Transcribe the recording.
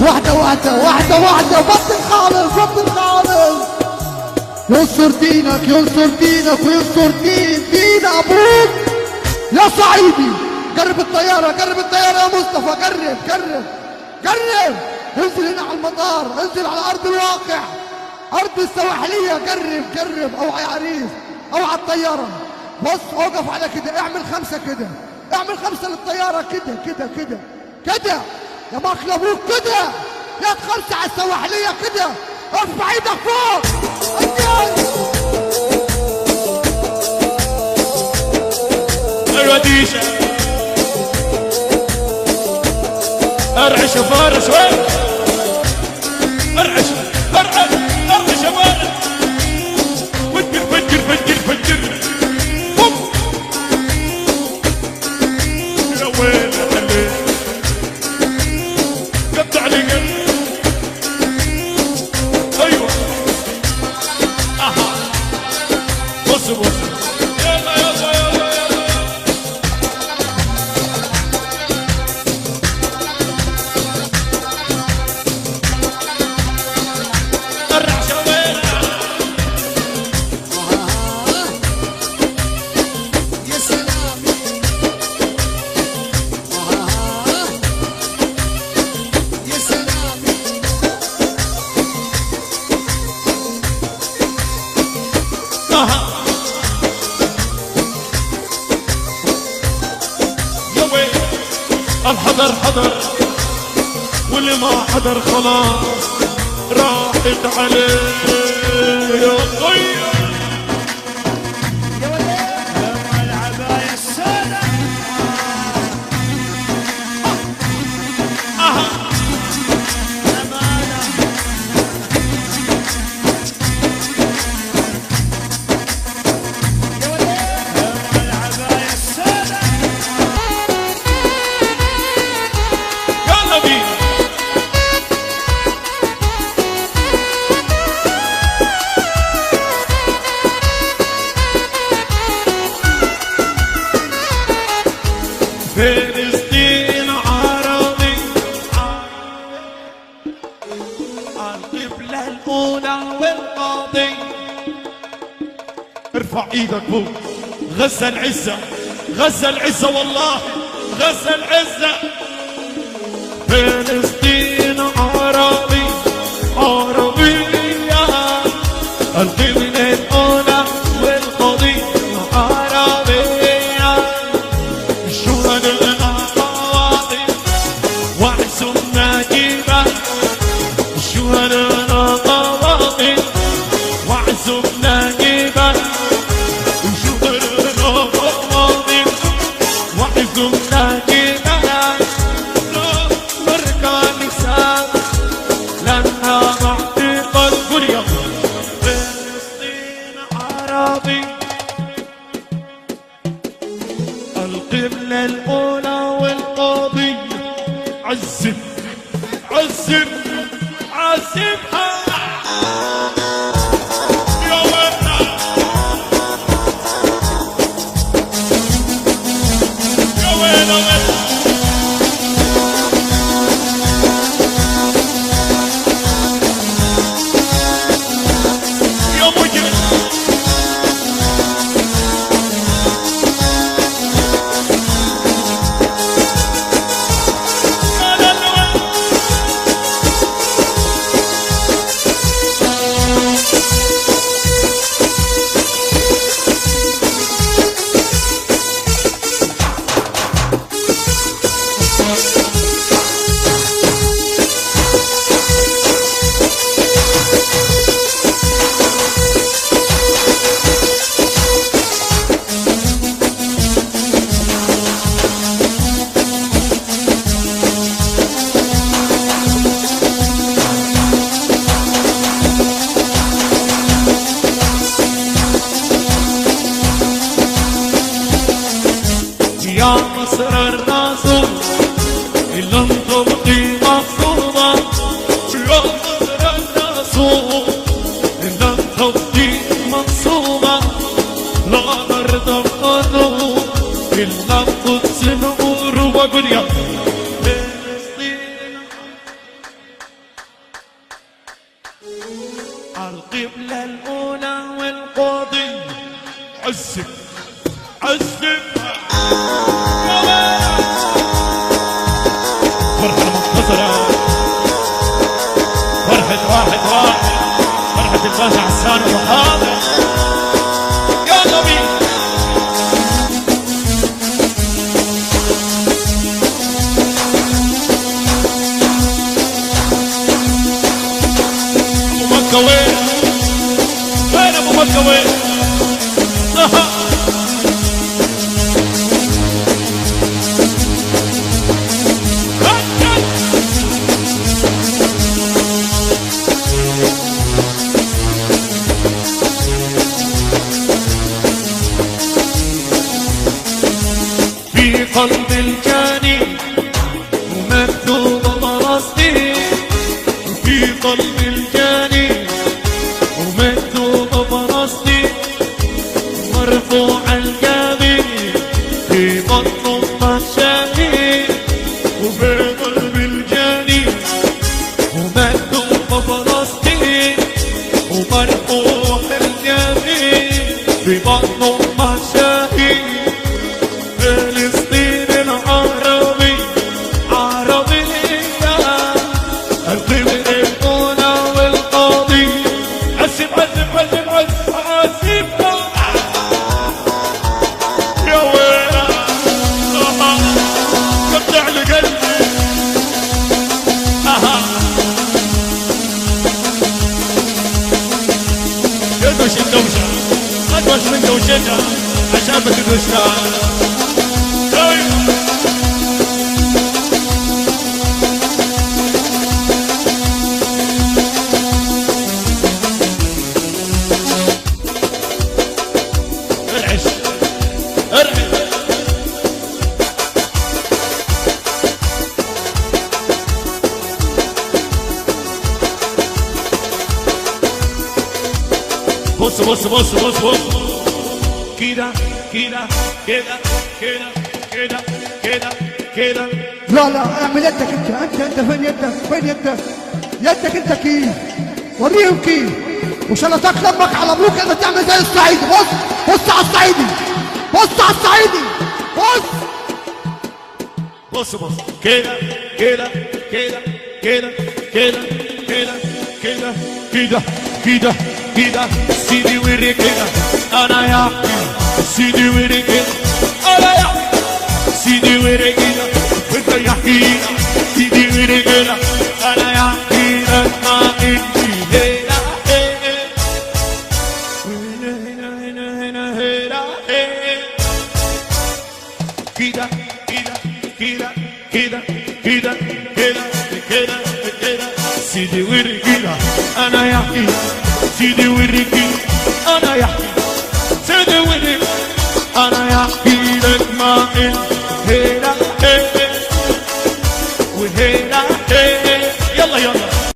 واحدة واحدة واحدة واحدة، بطل خالص بطل خالص. ينصر دينك ينصر دينك وينصر دين ابوك يا صعيدي. قرب الطيارة قرب الطيارة يا مصطفى، قرب قرب قرب. انزل هنا على المطار، انزل على ارض الواقع، ارض السواحلية. قرب قرب. اوعى يا عريس، اوعى الطيارة. بص اوقف على كده، اعمل 5 كده، اعمل 5 للطيارة كده كده كده كده يا مخلى ابوك كده. يا 5 على السواحلية كده. ارفع ايدك فوق. ايوه ديشة ارعش فارس وين؟ ارعش ارعش ارعش فارس. فجر فجر فجر فجر. يا وين يا خليل قطع لي قلب. ايوه اها بص بص. يلا يلا يلا يلا. الرعشة وين؟ يا سلام. يا سلام. اها يا وين؟ الحضر حضر واللي ما حضر خلاص راحت عليه يا طيب. العباية السوداء اها العباية السوداء. يلا بينا. فلسطين عربي القبلة الأولى والقاضي. ارفع ايدك فوق. غزة العزة غزة العزة والله غزة العزة. فلسطين عربي عربية القبلة الأولى والقضية عربية. شهداء قواضي وعزم ناجبة. شهداء قواضي وعزم ناجبة. شهداء قواضي وعزم ناجبة. مركان نساء لها معتقد كل يوم. فلسطين عربي القبلة الأولى والقضية. عزم عزم عزمها يا وينا يا وينا وينا. يا مجرم لا لا لا. عالقبلة الأولى والقاضي عزك عزك فرحة المنتصرة، فرحة واحد فرحة الباشا عسان وحاضر. يلا بينا مكة وين؟ وين ابو مكة وين؟ في قلب الجاني ومكتوب براسي، في قلب الجاني ومكتوب براسي، مرفوع الجبين في بطن الشهيد، وفي قلب الجاني ومكتوب براسي، ومرفوع الجبين في بطن الشهيد. فلسطين العربي عربية، القبلة الأولى والقاضي عزم عزم عزم عزم عزم يا ويلي قطع لي قلبي. يدوش الدوشة أدوش من دوشتها عشان ما تدوشنا. بص بص بص بص بص كده كده كده كده كده كده كده. لا لا اعمل يدك انت فين يدك؟ فين يدك؟ يدك انت كيف؟ وريهم كيف؟ وشلتك لمك على ابوك انت تعمل زي الصعيدي. بص بص على الصعيدي، بص على الصعيدي، بص بص بص كده كده كده كده كده كده كده كده كده كده. سيدي وري كده انا يا سيدي وري كده انا يا سيدي وري كده وانت يا حكينا. سيدي وري كده انا يا حكينا ما انتي هنا كده كده كده كده كده كده كده كده. سيدي وري كده انا يا حكينا. سيدي وري كده انا يا حكينا. سيدي وري انا يا حكينا ما انت